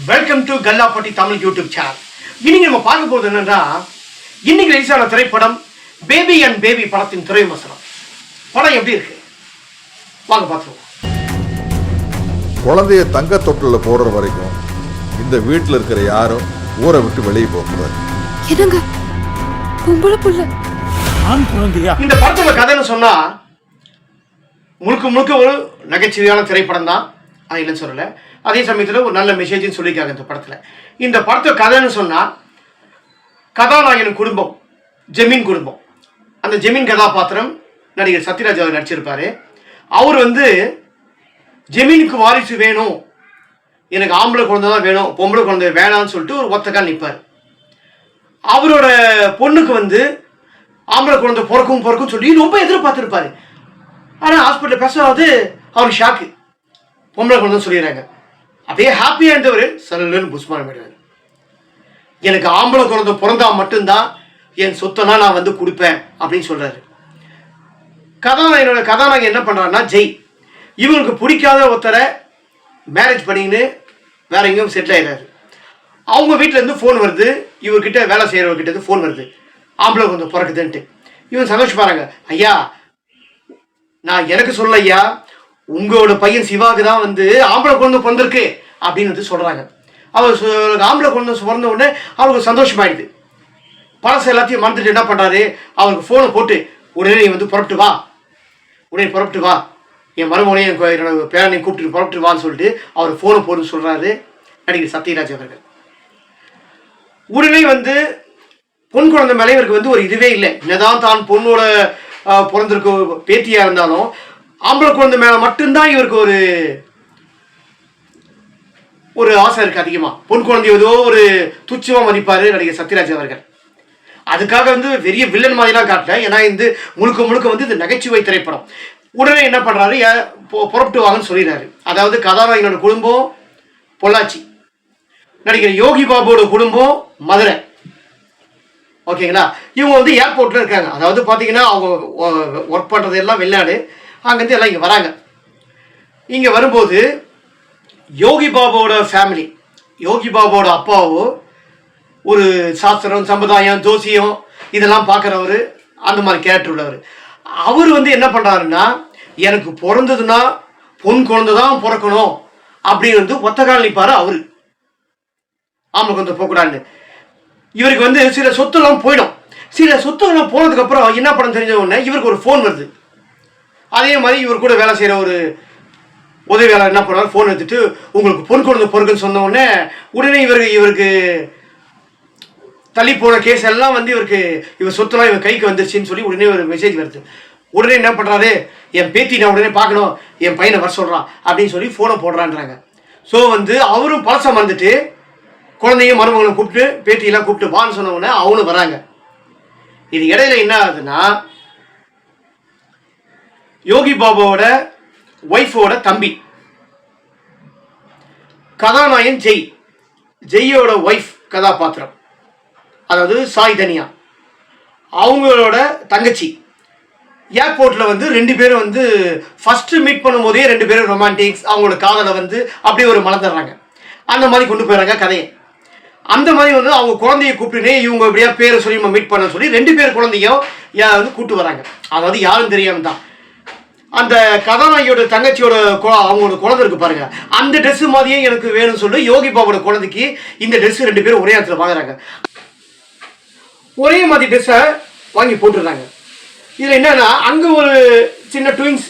Welcome to Kallapatti Tamil YouTube channel. இன்னைக்கு நம்ம பார்க்க போகிறது என்னன்னா, இன்னைக்கு ரிலீஸ் ஆன திரைப்படம் பேபி அண்ட் பேபி படத்தின் திரை விமர்சனம். படம் எப்படி இருக்கு வாங்க பார்த்துருவோம். குழந்தைய தங்க தொட்டில போடுற வரைக்கும் இந்த வீட்டில் இருக்கிற யாரும் ஊரை விட்டு வெளியே போகக்கூடாது. இந்த படத்தோட கதைன்னு சொன்னா முழுக்க முழுக்க ஒரு நகைச்சுவையான திரைப்படம் தான், இல்லைன்னு சொல்லலை. அதே சமயத்தில் ஒரு நல்ல மெசேஜ்னு சொல்லியிருக்காங்க இந்த படத்தில். இந்த படத்தோட கதைன்னு சொன்னால், கதாநாயகன் குடும்பம் ஜெமீன் குடும்பம். அந்த ஜெமீன் கதாபாத்திரம் நடிகர் சத்யராஜ் அவர் நடிச்சிருப்பார். அவர் ஜெமீனுக்கு வாரிசு வேணும், எனக்கு ஆம்பளை குழந்தை தான் வேணும், பொம்பளை குழந்தை வேணான்னு சொல்லிட்டு ஒரு ஒத்தக்கால் நிற்பார். அவரோட பொண்ணுக்கு ஆம்பளை குழந்தை பிறக்கும் சொல்லி ரொம்ப எதிர்பார்த்துருப்பாரு. ஆனால் ஹாஸ்பிட்டலில் பேசுறது அவருக்கு ஷாக்கு, பொம்பளை குழந்தைன்னு சொல்லிடுறாங்க. அப்படியே ஹாப்பியாக இருந்தவர் சல்லுன்னு புஷ்மானம் போயிடுவார். எனக்கு ஆம்பளை குழந்தை பிறந்தா மட்டும்தான் என் சொத்தனா நான் கொடுப்பேன் அப்படின்னு சொல்றாரு. கதாநாயகன் என்ன பண்றாருன்னா, ஜெய் இவங்களுக்கு பிடிக்காத ஒருத்தரை மேரேஜ் பண்ணின்னு வேற எங்கேயும் செட்டில் ஆயிடுறாரு. அவங்க வீட்டிலேருந்து ஃபோன் வருது, இவர்கிட்ட வேலை செய்கிறவர்கிட்ட ஃபோன் வருது, ஆம்பளை குழந்தை பிறக்குதுன்ட்டு. இவன் சந்தோஷப்படுறாங்க. ஐயா, நான் எனக்கு சொல்ல ஐயா, உங்களோட பையன் சிவாக்கு தான் ஆம்பளை குழந்தை பிறந்திருக்கு அப்படின்னு சொல்றாங்க. அவர் ஆம்பளை குழந்தை பிறந்த உடனே அவருக்கு சந்தோஷமாயிடுது. பழசு எல்லாத்தையும் மறந்துட்டு என்ன பண்றாரு, அவருக்கு ஃபோனை போட்டு உடனே நீ புறப்பட்டு வா, உடனே புறப்பட்டு வா, என் மருமகனையும் என்னோட பேரனையும் கூப்பிட்டு புறப்பட்டு வான்னு சொல்லிட்டு அவர் ஃபோனை போடுன்னு சொல்றாரு நடிகர் சத்யராஜ் அவர்கள். உடனே பொன் குழந்தை மேலே இவருக்கு ஒரு இதுவே இல்லை. என்னதான் தான் பொண்ணோட பிறந்திருக்க பேத்தியா இருந்தாலும் ஆம்பளை குழந்தை மேல மட்டும்தான் இவருக்கு ஒரு ஆசை இருக்கு அதிகமா. பொன் குழந்தை ஏதோ ஒரு துச்சமா மதிப்பாரு நடிகர் சத்யராஜ் அவர்கள். அதுக்காக பெரிய வில்லன் மாதிரிலாம் காட்டல. ஏன்னா முழுக்க முழுக்க இது நகைச்சுவை திரைப்படம். உடனே என்ன பண்றாரு, புறப்பட்டு வாங்கன்னு சொல்லிடுறாரு. அதாவது கதாநாயகனோட குடும்பம் பொள்ளாச்சி, நடிகர் யோகி பாபுவோட குடும்பம் மதுரை. ஓகேங்களா? இவங்க ஏர்போர்ட்ல இருக்காங்க. அதாவது பாத்தீங்கன்னா அவங்க ஒர்க் பண்றது எல்லாம் வெளிநாடு. அங்கேருந்து எல்லாம் இங்கே வராங்க. இங்கே வரும்போது யோகி பாபாவோட ஃபேமிலி, யோகி பாபாவோட அப்பாவோ ஒரு சாஸ்திரம் சம்பிரதாயம் ஜோசியம் இதெல்லாம் பார்க்குறவர், அந்த மாதிரி கேரக்டர் உள்ளவர். அவர் என்ன பண்ணுறாருன்னா, எனக்கு பிறந்ததுன்னா பொன் குழந்தை தான் பிறக்கணும் அப்படின்னு ஒத்தக்கால் நிற்பார். அவர் ஆம்பளை குழந்தை போகக்கூடாதுன்னு. இவருக்கு சில சொத்துலாம் போயிடும். சில சொத்துலாம் போனதுக்கப்புறம் என்ன பண்ண தெரிஞ்ச உடனே இவருக்கு ஒரு ஃபோன் வருது. அதே மாதிரி இவர் கூட வேலை செய்கிற ஒரு உதவியாளர் என்ன பண்ணுவார், ஃபோன் எடுத்துட்டு உங்களுக்கு பொன் குழந்தை பிறகுன்னு சொன்ன உடனே இவருக்கு தள்ளி போன கேஸ் எல்லாம் இவர் சொத்துலாம் இவர் கைக்கு வந்துருச்சுன்னு சொல்லி உடனே ஒரு மெசேஜ் வருது. உடனே என்ன பண்ணுறாரு, என் பேத்தி நான் உடனே பார்க்கணும், என் பையனை வர சொல்கிறான் அப்படின்னு சொல்லி ஃபோனை போடுறான்றாங்க. ஸோ அவரும் பழசம் வந்துட்டு குழந்தையும் மருமகளும் கூப்பிட்டு பேத்தியெல்லாம் கூப்பிட்டு வான்னு சொன்ன உடனே அவனும் வராங்க. இது இடையில என்ன ஆகுதுன்னா, யோகி பாபாவோட ஒய்ஃபோட தம்பி கதாநாயகன் ஜெய்யோட ஒய்ஃப் கதாபாத்திரம், அதாவது சாய் தனியா, அவங்களோட தங்கச்சி ஏர்போர்ட்ல ரெண்டு பேரும் ஃபர்ஸ்ட் மீட் பண்ணும்போதே ரெண்டு பேரும் ரொமான்டிக்ஸ், அவங்களோட காதலை அப்படியே ஒரு மலர்ந்துடுறாங்க. அந்த மாதிரி கொண்டு போயிடுறாங்க கதையை. அந்த மாதிரி அவங்க குழந்தைய கூப்பிட்டுனே இவங்க எப்படியா பேரை சொல்லி மீட் பண்ண சொல்லி ரெண்டு பேர் குழந்தையும் கூப்பிட்டு வராங்க. அதாவது யாரும் தெரியாம தான். அந்த கதாநாயகியோட தங்கச்சியோட அவங்களோட குழந்தை இருக்கு பாருங்க, அந்த ட்ரெஸ் மாதிரியே எனக்கு வேணும்னு சொல்லி யோகி பாபோட குழந்தைக்கு இந்த ட்ரெஸ் ரெண்டு பேரும் ஒரே இடத்துல வாங்குறாங்க. ஒரே மாதிரி ட்ரெஸ்ஸை வாங்கி போட்டுடுறாங்க. இதுல என்னன்னா, அங்க ஒரு சின்ன ட்வின்ஸ்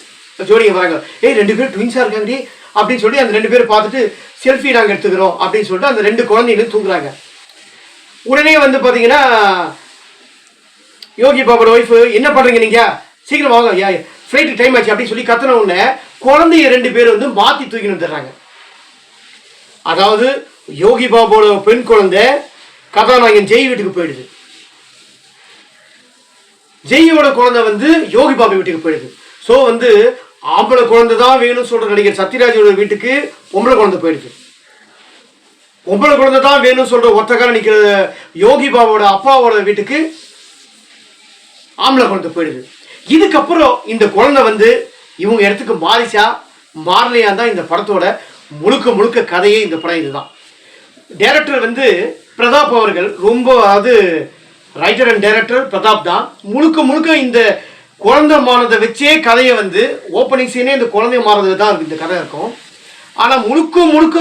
ஜோடிங்க வராங்க. ரெண்டு பேரும் ட்வின்ஸா இருக்காங்க அப்படின்னு சொல்லி அந்த ரெண்டு பேரும் பார்த்துட்டு செல்ஃபி நாங்கள் எடுத்துக்கிறோம் அப்படின்னு சொல்லிட்டு அந்த ரெண்டு குழந்தைங்களும் தூக்குறாங்க. உடனே பாத்தீங்கன்னா யோகி பாபோட ஒய்ஃப், என்ன பண்றீங்க நீங்க, சீக்கிரம் வாங்க, ஃப்ளைட்டு டைம் ஆச்சு அப்படின்னு சொல்லி கத்துன உடனே குழந்தைய ரெண்டு பேர் மாத்தி தூக்கின்னு வந்துடுறாங்க. அதாவது யோகி பாபோட பெண் குழந்தை கதாநாயகன் ஜெய் வீட்டுக்கு போயிடுது, ஜெய்யோட குழந்தை யோகி பாபு வீட்டுக்கு போயிடுது. ஸோ ஆம்பளை குழந்தை தான் வேணும்னு சொல்ற நடிகர் சத்யராஜோட வீட்டுக்கு பொம்பளை குழந்தை போயிடுது. பொம்பளை குழந்தை தான் வேணும்னு சொல்ற ஒத்தக்கால நிக்கிற யோகி பாபோட அப்பாவோட வீட்டுக்கு ஆம்பளை குழந்தை போயிடுது. இதுக்கப்புறம் இந்த குழந்தை இவங்க இடத்துக்கு மாறிச்சா மாறலையா தான் இந்த படத்தோட முழுக்க முழுக்க கதையே. இந்த படம் இதுதான். டைரக்டர் வந்து பிரதாப் அவர்கள் ரொம்ப அது ரைட்டர் அண்ட் டைரக்டர் பிரதாப் தான். முழுக்க முழுக்க இந்த குழந்தை மானதை வச்சே கதையை வந்து ஓப்பனிங் சீனே இந்த குழந்தை மானது தான் இந்த கதை இருக்கும். ஆனால் முழுக்க முழுக்க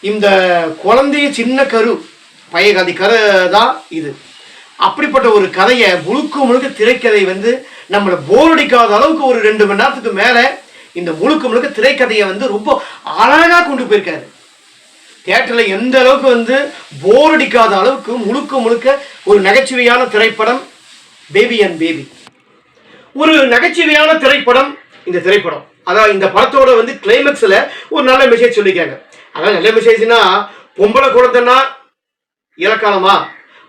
இந்த குழந்தைய சின்ன கரு பையகாதி கதை தான் இது. அப்படிப்பட்ட ஒரு கதையை முழுக்க முழுக்க திரைக்கதை வந்து நம்மளை போர் அடிக்காத அளவுக்கு ஒரு 2 மணி நேரத்துக்கு மேலே இந்த முழுக்க முழுக்க திரைக்கதையை வந்து ரொம்ப அழகாக கொண்டு போயிருக்காரு. தியேட்டரில் எந்த அளவுக்கு வந்து போர் அடிக்காத அளவுக்கு முழுக்க முழுக்க ஒரு நகைச்சுவையான திரைப்படம் பேபி அண்ட் பேபி. ஒரு நகைச்சுவையான திரைப்படம் இந்த திரைப்படம். அதான் இந்த படத்தோட வந்து கிளைமேக்ஸில் ஒரு நல்ல மெசேஜ் சொல்லியிருக்காங்க. அதான் நல்ல மெசேஜ்னா, பொம்பளை குழந்தைன்னா இலக்காலமா,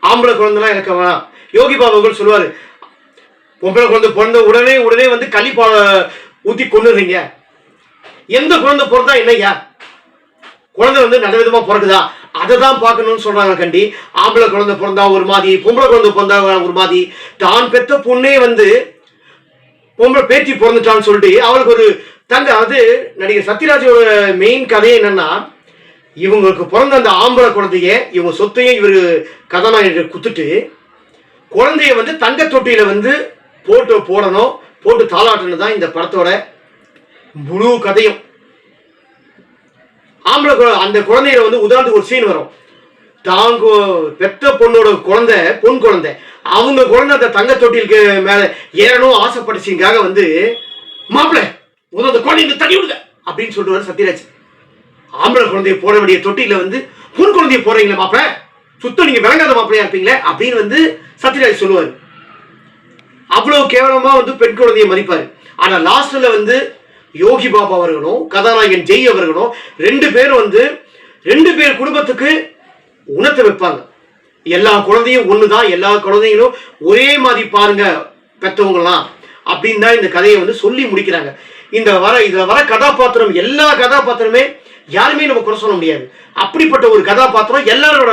ஆம்பளை குழந்தைனா இலக்கமா. யோகி பாபுகள் சொல்லுவார், பொம்பளை குழந்தை பிறந்த உடனே வந்து களிப்பா ஊற்றி கொண்டுறீங்க. எந்த குழந்தை பிறந்தா என்னையா, குழந்தை வந்து நல்ல விதமாக பிறகுதா, அதை தான் பார்க்கணும்னு சொல்கிறாங்க கண்டி. ஆம்பளை குழந்தை பிறந்தா ஒரு மாதிரி, பொம்பளை குழந்தை பிறந்தா ஒரு மாதிரி. தான் பெற்ற பொண்ணே வந்து பொம்பளை பேத்தி பிறந்துட்டான்னு சொல்லிட்டு அவளுக்கு ஒரு தங்க. அது நடிகர் சத்யராஜோட மெயின் கதையே என்னன்னா, இவங்களுக்கு பிறந்த அந்த ஆம்பளை குழந்தைய இவங்க சொத்தையும் இவர் கதாநாயகர் குத்துட்டு குழந்தைய வந்து தங்க தொட்டியில வந்து போடணும், போட்டு தாளாட்டணும் தான் இந்த படத்தோட முழு கதையும். ஆம்பளை அந்த குழந்தைய வந்து உதாரணத்துக்கு ஒரு சீன் வரும். தாங்க பெத்த பொண்ணோட குழந்தை, பொன் குழந்தை, அவங்க குழந்தை அந்த தங்க தொட்டிலுக்கு மேல ஏறணும் ஆசைப்பட்டுச்சிங்காக வந்து, மாப்பிள்ளை அந்த குழந்தை தண்ணி விடுங்க அப்படின்னு சொல்லுவார் சத்யராஜ். ஆம்பளை குழந்தைய போட வேண்டிய தொட்டியில வந்து பொன் குழந்தைய போடுறீங்களா மாப்பிள்ள, சுத்தம் நீங்க விளங்காத மாப்பிள்ளையா இருப்பீங்களே அப்படின்னு வந்து சத்யராஜ் சொல்லுவார். அவ்வளவு கேவலமா வந்து பெண் குழந்தைய மதிப்பாரு. ஆனா லாஸ்ட்ல வந்து யோகி பாபா அவர்களும் கதாநாயகன் ஜெய் அவர்களும் 2 பேரும் வந்து 2 பேர் குடும்பத்துக்கு உணர்த்த வைப்பாங்க. எல்லா குழந்தையும் ஒண்ணுதான், எல்லா குழந்தைகளும் ஒரே மாதிரி பாருங்க பெற்றவங்கலாம் அப்படின்னு தான் இந்த கதையை வந்து சொல்லி முடிக்கிறாங்க. இதுல வர கதாபாத்திரம், எல்லா கதாபாத்திரமே யாருமே நம்ம குறை சொல்ல முடியாது. அப்படிப்பட்ட ஒரு கதாபாத்திரம் எல்லாரோட,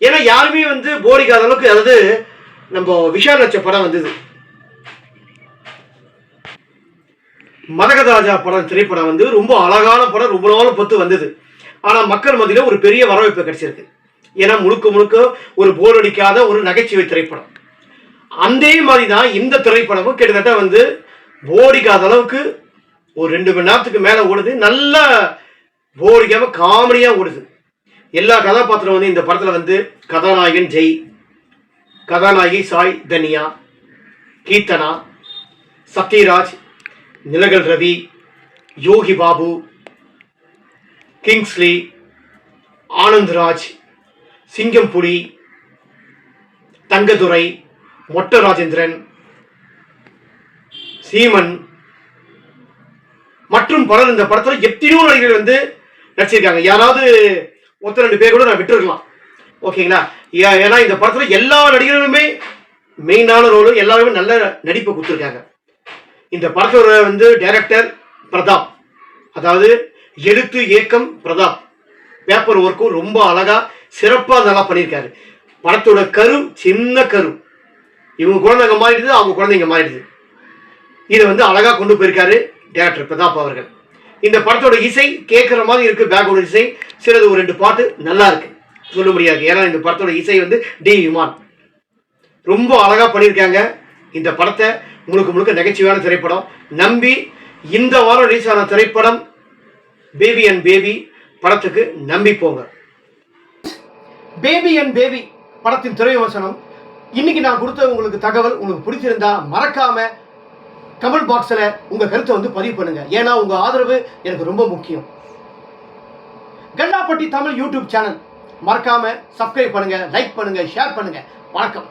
ஏன்னா யாருமே வந்து போரிக்காத அளவுக்கு. அதாவது நம்ம விஷால் நட்ச படம் வந்தது, மதகதாஜா படம் திரைப்படம் வந்து ரொம்ப அழகான படம், ரொம்ப நாள் பொத்து வந்தது. ஆனா மக்கள் மத்தியில ஒரு பெரிய வரவேற்பு கிடைச்சிருக்கு. ஏன்னா முழுக்க முழுக்க ஒரு போர் அடிக்காத ஒரு நகைச்சுவை திரைப்படம். அதே மாதிரி தான் இந்த திரைப்படமும் கிட்டத்தட்ட வந்து போரிக்காத அளவுக்கு ஒரு 2 மணி நேரத்துக்கு மேல ஓடுது. நல்லா போரிக்காம காமெடியா ஓடுது. எல்லா கதாபாத்திரம் வந்து இந்த படத்துல வந்து கதாநாயகன் ஜெய், கதாநாயகி சாய் தனியா, கீர்த்தனா, சத்யராஜ், நிலகல் ரவி, யோகி பாபு, கிங்ஸ்லி, ஆனந்த்ராஜ், சிங்கம்புலி, தங்கதுரை, மொட்ட ராஜேந்திரன், சீமன் மற்றும் பலர் இந்த படத்தில் எத்தனையோ நடிகர்கள் வந்து நடிச்சிருக்காங்க. யாராவது 1-2 பேர் கூட நான் விட்டுருக்கலாம், ஓகேங்களா? ஏன்னா இந்த படத்தில் எல்லா நடிகர்களுமே மெயினான ரோலு, எல்லாருமே நல்ல நடிப்பை கொடுத்துருக்காங்க. இந்த படத்தோட வந்து டைரக்டர் பிரதாப், அதாவது எழுத்து இயக்கம் பிரதாப், பேப்பர் ஒர்க்கும் ரொம்ப அழகா சிறப்பாக நல்லா பண்ணியிருக்காரு. படத்தோட கரு சின்ன கரு, இவங்க குழந்தைங்க மாறிடுது, அவங்க குழந்தைங்க மாறிடுது. இதை வந்து அழகா கொண்டு போயிருக்காரு டைரக்டர் பிரதாப் அவர்கள். இந்த படத்தோட இசை கேட்குற மாதிரி இருக்கு, பேக்கோட இசை சிலது ஒரு 2 பாட்டு நல்லா இருக்கு, சொல்ல முடியாது. ஏன்னா இந்த படத்தோட இசை வந்து டி விமான் ரொம்ப அழகா பண்ணியிருக்காங்க. இந்த படத்தை முழுக்க முழுக்க நகைச்சுவையான திரைப்படம் நம்பி இந்த வாரம் ரிலீஸ் ஆன திரைப்படம் பேபி அண்ட் பேபி படத்துக்கு நம்பி போங்க. பேபி அண்ட் பேபி படத்தின் திரை விமர்சனம் இன்னைக்கு நான் கொடுத்த உங்களுக்கு தகவல் உங்களுக்கு பிடிச்சிருந்தா மறக்காம கமெண்ட் பாக்ஸில் உங்க கருத்தை வந்து பதிவு பண்ணுங்க. ஏன்னா உங்க ஆதரவு எனக்கு ரொம்ப முக்கியம். கல்லாப்பட்டி தமிழ் யூடியூப் சேனல் மறக்காம சப்ஸ்கிரைப் பண்ணுங்க, லைக் பண்ணுங்க, ஷேர் பண்ணுங்க. வணக்கம்.